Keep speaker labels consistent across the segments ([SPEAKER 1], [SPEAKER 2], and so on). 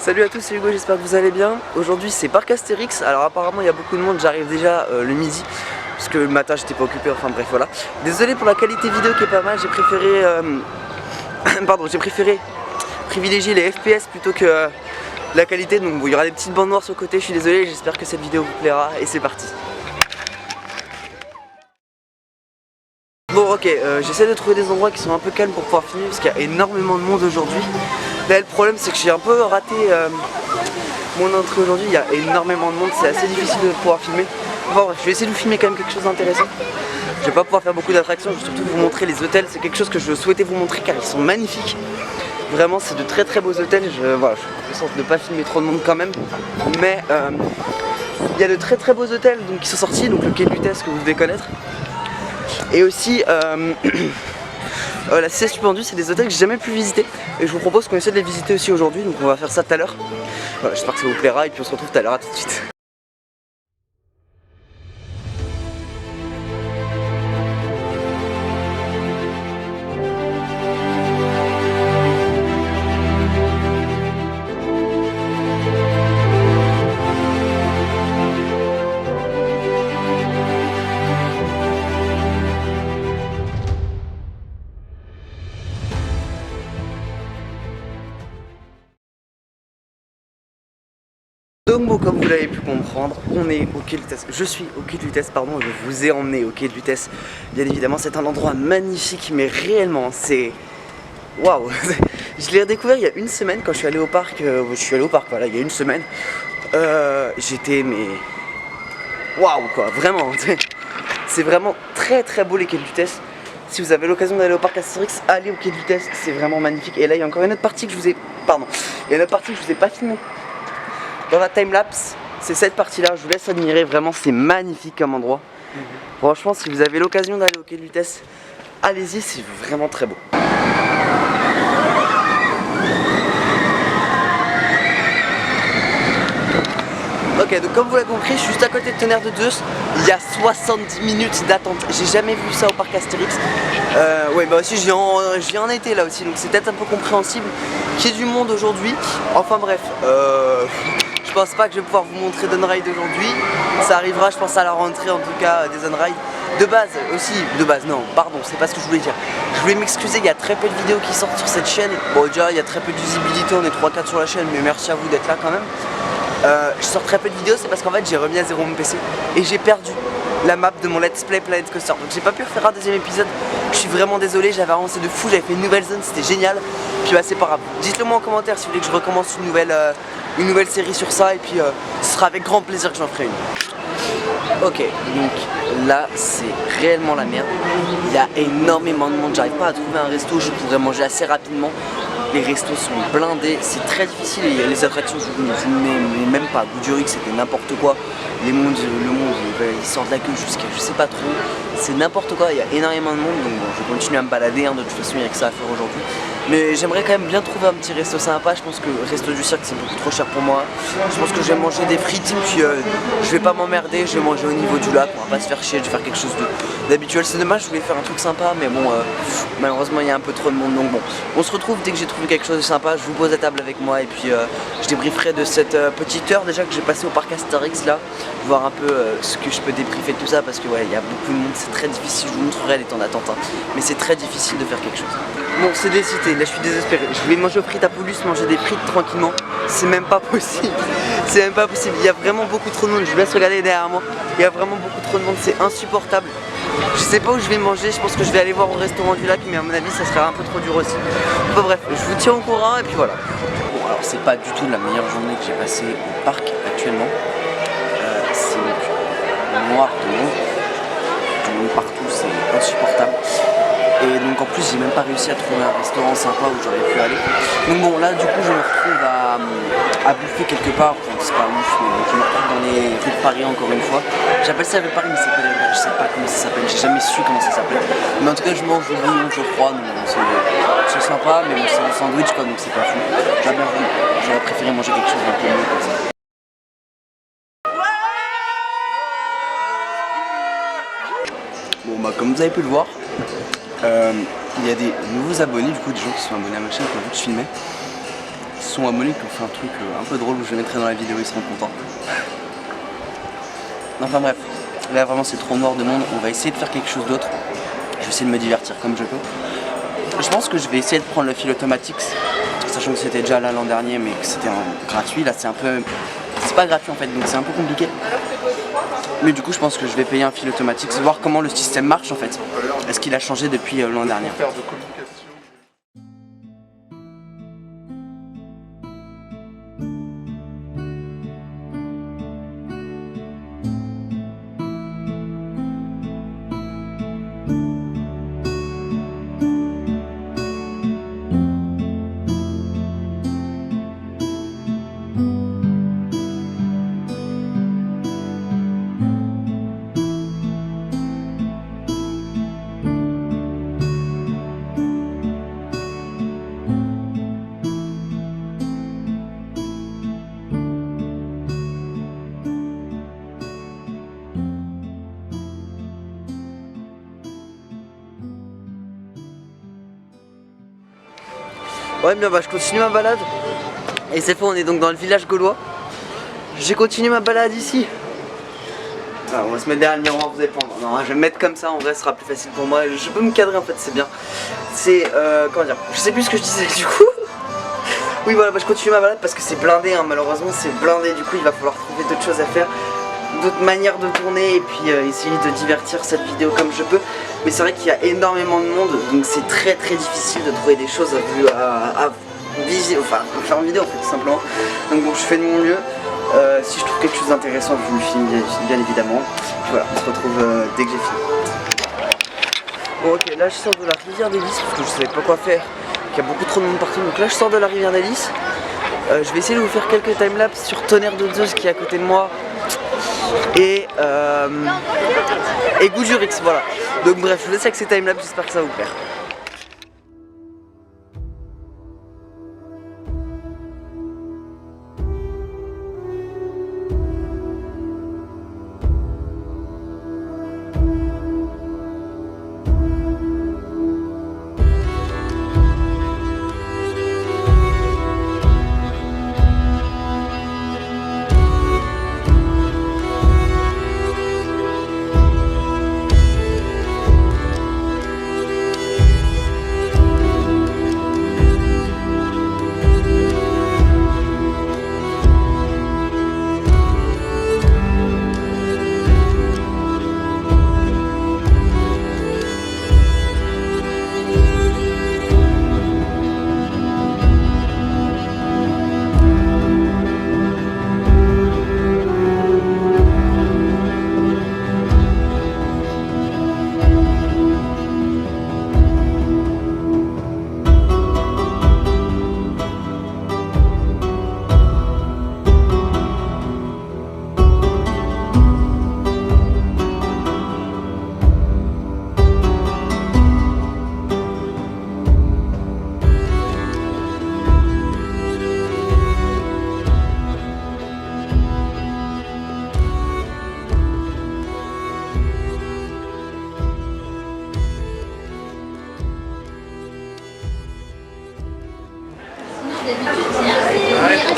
[SPEAKER 1] Salut à tous, c'est Hugo, j'espère que vous allez bien. Aujourd'hui c'est Parc Astérix, alors apparemment il y a beaucoup de monde, j'arrive déjà le midi parce que le matin j'étais pas occupé, enfin bref voilà. Désolé pour la qualité vidéo qui est pas mal, j'ai préféré privilégier les FPS plutôt que la qualité, donc bon, il y aura des petites bandes noires sur le côté, je suis désolé, j'espère que cette vidéo vous plaira et c'est parti. Bon ok, j'essaie de trouver des endroits qui sont un peu calmes pour pouvoir filmer parce qu'il y a énormément de monde aujourd'hui. Là le problème c'est que j'ai un peu raté mon entrée aujourd'hui, il y a énormément de monde, c'est assez difficile de pouvoir filmer. Enfin bref, je vais essayer de vous filmer quand même quelque chose d'intéressant. Je vais pas pouvoir faire beaucoup d'attractions, je vais surtout vous montrer les hôtels, c'est quelque chose que je souhaitais vous montrer car ils sont magnifiques. Vraiment c'est de très très beaux hôtels, voilà, je sens de ne pas filmer trop de monde quand même. Mais il y a de très très beaux hôtels donc, qui sont sortis, donc le quai de Lutèce que vous devez connaître. Et aussi la sieste suspendue, c'est des hôtels que j'ai jamais pu visiter et je vous propose qu'on essaie de les visiter aussi aujourd'hui, donc on va faire ça tout à l'heure. Voilà, j'espère que ça vous plaira et puis on se retrouve tout à l'heure, à tout de suite. Donc bon, comme vous l'avez pu comprendre, on est au quai de Lutèce. Je suis au quai de Lutèce, pardon, je vous ai emmené au quai de Lutèce. Bien évidemment, c'est un endroit magnifique, mais réellement, c'est... Waouh. Je l'ai redécouvert il y a une semaine quand je suis allé au parc. Voilà, il y a une semaine. J'étais, mais... Waouh, quoi, vraiment. C'est vraiment très très beau les quais de Lutèce. Si vous avez l'occasion d'aller au parc Astérix, allez au quai de Lutèce, c'est vraiment magnifique. Et là, il y a encore une autre partie que je vous ai... Pardon. Il y a une autre partie que je vous ai pas filmée dans la timelapse, c'est cette partie là, je vous laisse admirer, vraiment c'est magnifique comme endroit. Franchement si vous avez l'occasion d'aller au quai de Lutèce, allez-y, c'est vraiment très beau. Ok, donc comme vous l'avez compris, je suis juste à côté de Tonnerre de Zeus. Il y a 70 minutes d'attente. J'ai jamais vu ça au parc Astérix. Ouais, bah aussi, je viens en été là aussi, donc c'est peut-être un peu compréhensible qu'il y ait du monde aujourd'hui. Enfin bref, je pense pas que je vais pouvoir vous montrer d'Unride aujourd'hui. Ça arrivera, je pense, à la rentrée en tout cas des Unride. De base aussi, non, pardon, c'est pas ce que je voulais dire. Je voulais m'excuser, il y a très peu de vidéos qui sortent sur cette chaîne. Bon, déjà, il y a très peu de visibilité, on est 3-4 sur la chaîne, mais merci à vous d'être là quand même. Je sors très peu de vidéos, c'est parce qu'en fait j'ai remis à zéro mon PC et j'ai perdu la map de mon Let's Play Planet Coaster. Donc j'ai pas pu refaire un deuxième épisode, je suis vraiment désolé, j'avais avancé de fou, j'avais fait une nouvelle zone, c'était génial. Puis bah c'est pas grave, dites-le moi en commentaire si vous voulez que je recommence une nouvelle série sur ça et puis ce sera avec grand plaisir que j'en ferai une. Ok, donc là c'est réellement la merde, il y a énormément de monde, j'arrive pas à trouver un resto où je pourrais manger assez rapidement. Les restos sont blindés, c'est très difficile et les attractions je vous mets même pas. Gouduric c'était n'importe quoi, le monde il sort de la queue jusqu'à je sais pas trop, c'est n'importe quoi, il y a énormément de monde donc bon, je vais continuer à me balader, de toute façon il n'y a que ça à faire aujourd'hui. Mais j'aimerais quand même bien trouver un petit resto sympa, je pense que le resto du cirque c'est beaucoup trop cher pour moi. Je pense que je vais manger des frites puis je vais pas m'emmerder, je vais manger au niveau du lac, on va pas se faire chier, je vais faire quelque chose d'habituel. C'est dommage, je voulais faire un truc sympa mais bon malheureusement il y a un peu trop de monde donc bon. On se retrouve dès que j'ai trouvé quelque chose de sympa, je vous pose à table avec moi et puis je débrieferai de cette petite heure déjà que j'ai passé au parc Astérix là, voir un peu ce que je peux débriefer de tout ça parce que ouais il y a beaucoup de monde, c'est très difficile, je vous montrerai les temps d'attente mais c'est très difficile de faire quelque chose. Bon c'est décidé, là je suis désespéré, je voulais manger aux frites à Paulus, manger des frites tranquillement, c'est même pas possible, c'est même pas possible, il y a vraiment beaucoup trop de monde, je vous laisse regarder derrière moi, il y a vraiment beaucoup trop de monde, c'est insupportable. Je sais pas où je vais manger, je pense que je vais aller voir au restaurant du lac mais à mon avis ça sera un peu trop dur aussi. Enfin bref, je vous tiens au courant et puis voilà. Bon alors c'est pas du tout la meilleure journée que j'ai passée au parc actuellement. C'est donc noir de monde partout, c'est insupportable. Et donc en plus j'ai même pas réussi à trouver un restaurant sympa où j'aurais pu aller. Donc bon là du coup je me retrouve à bouffer quelque part, enfin, c'est pas ouf mais je me retrouve dans les rues de Paris encore une fois. J'appelle ça rue de Paris mais je sais pas comment ça s'appelle, j'ai jamais su comment ça s'appelle. Mais en tout cas je mange au bouillon, je crois, donc c'est sympa mais bon, c'est un sandwich quoi donc c'est pas fou. J'aurais préféré manger quelque chose d'un peu mieux comme ça. Bon bah comme vous avez pu le voir, il y a des nouveaux abonnés, du coup des gens qui sont abonnés à ma chaîne qui ont vu que je filmais. qui sont abonnés qui ont fait un truc un peu drôle où je mettrai dans la vidéo, ils seront contents. Enfin bref, là vraiment c'est trop noir de monde, on va essayer de faire quelque chose d'autre. Je vais essayer de me divertir comme je peux. Je pense que je vais essayer de prendre le fil automatique, sachant que c'était déjà là l'an dernier mais que c'était gratuit. Là c'est un peu... c'est pas gratuit en fait, donc c'est un peu compliqué. Mais du coup je pense que je vais payer un fil automatique, voir comment le système marche en fait. Est-ce qu'il a changé depuis l'an dernier? Ouais bien bah je continue ma balade. Et c'est fait, on est donc dans le village gaulois. J'ai continué ma balade ici. Alors, on va se mettre derrière le miroir, vous allez pas. Non, je vais me mettre comme ça, en vrai ce sera plus facile pour moi. Je peux me cadrer en fait, c'est bien. C'est comment dire, je sais plus ce que je disais du coup. Oui voilà, bah, je continue ma balade parce que c'est blindé, hein. Malheureusement c'est blindé, du coup il va falloir trouver d'autres choses à faire, d'autres manières de tourner et puis essayer de divertir cette vidéo comme je peux. Mais c'est vrai qu'il y a énormément de monde, donc c'est très difficile de trouver des choses à faire en vidéo en fait tout simplement. Donc bon, je fais de mon mieux. Si je trouve quelque chose d'intéressant, je vous le filme bien évidemment. Puis voilà, on se retrouve dès que j'ai fini. Bon ok, là je sors de la rivière des Lys parce que je savais pas quoi faire. Il y a beaucoup trop de monde partout, donc là je sors de la rivière des Lys. Je vais essayer de vous faire quelques timelapses sur Tonnerre de Zeus qui est à côté de moi et Goudurix, voilà. Donc bref, je vous laisse avec ces timelapses, j'espère que ça vous plaît.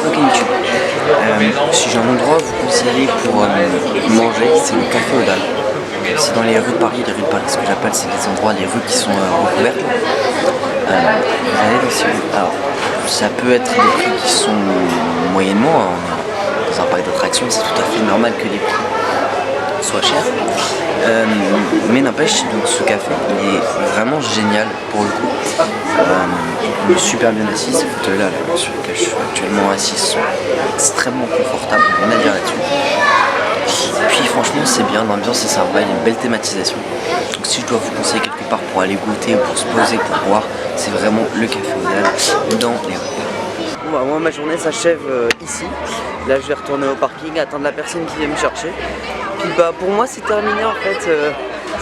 [SPEAKER 1] Ok YouTube, si j'ai un endroit à vous conseiller pour manger, c'est le Café aux Dalles. C'est dans les rues de Paris, ce que j'appelle c'est les endroits, les rues qui sont recouvertes. Vous allez aussi, alors ça peut être des prix qui sont moyennement, hein, dans un parc d'attractions c'est tout à fait normal que les prix soient chers. Mais n'empêche, donc ce café il est vraiment génial pour le coup. Il est super bien assis, ces fauteuils là sur lesquels je suis actuellement assis sont extrêmement confortables, rien à dire là-dessus. Puis franchement c'est bien, l'ambiance est sympa, il y a une belle thématisation. Donc si je dois vous conseiller quelque part pour aller goûter ou pour se poser, pour boire, c'est vraiment le Café aux Dalles dans les rues. Bon bah moi ma journée s'achève ici. Là je vais retourner au parking, attendre la personne qui vient me chercher. Puis bah pour moi c'est terminé en fait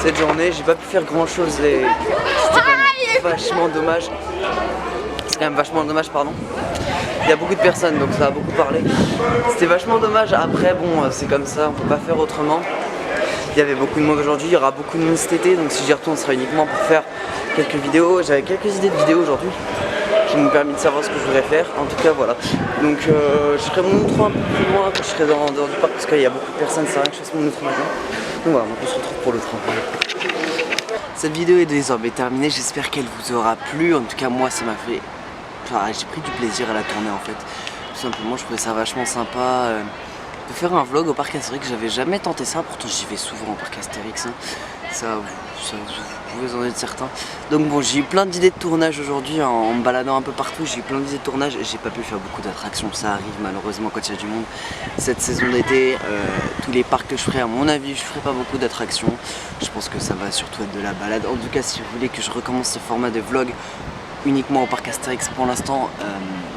[SPEAKER 1] cette journée, j'ai pas pu faire grand chose et c'était quand même vachement dommage. C'est quand même vachement dommage, pardon. Il y a beaucoup de personnes donc ça a beaucoup parlé. C'était vachement dommage, après bon c'est comme ça, on peut pas faire autrement. Il y avait beaucoup de monde aujourd'hui, il y aura beaucoup de monde cet été, donc si j'y retourne ce sera uniquement pour faire quelques vidéos. J'avais quelques idées de vidéos aujourd'hui. qui m'ont permis de savoir ce que je voudrais faire. En tout cas voilà. Donc je ferai mon outro un peu plus loin quand je serai en dehors du parc parce qu'il y a beaucoup de personnes, c'est vrai que je fasse mon outro maintenant. Donc voilà, on se retrouve pour l'autre. Cette vidéo est désormais terminée, j'espère qu'elle vous aura plu. En tout cas moi ça m'a fait... Enfin, j'ai pris du plaisir à la tourner en fait. Tout simplement je trouvais ça vachement sympa de faire un vlog au parc Astérix. J'avais jamais tenté ça, pourtant j'y vais souvent au parc Astérix. Ça, vous pouvez en être certain. Donc bon, j'ai eu plein d'idées de tournage aujourd'hui en me baladant un peu partout. J'ai eu plein d'idées de tournage. J'ai pas pu faire beaucoup d'attractions, ça arrive malheureusement quand il y a du monde. Cette saison d'été, tous les parcs que je ferai, à mon avis, je ferai pas beaucoup d'attractions. Je pense que ça va surtout être de la balade. En tout cas, si vous voulez que je recommence ce format de vlog uniquement au parc Astérix pour l'instant,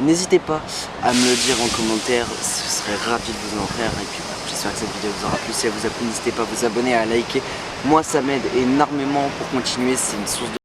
[SPEAKER 1] n'hésitez pas à me le dire en commentaire, ce serait ravi de vous en faire. Et puis voilà, j'espère que cette vidéo vous aura plu. Si elle vous a plu, n'hésitez pas à vous abonner, à liker. Moi ça m'aide énormément pour continuer, c'est une source de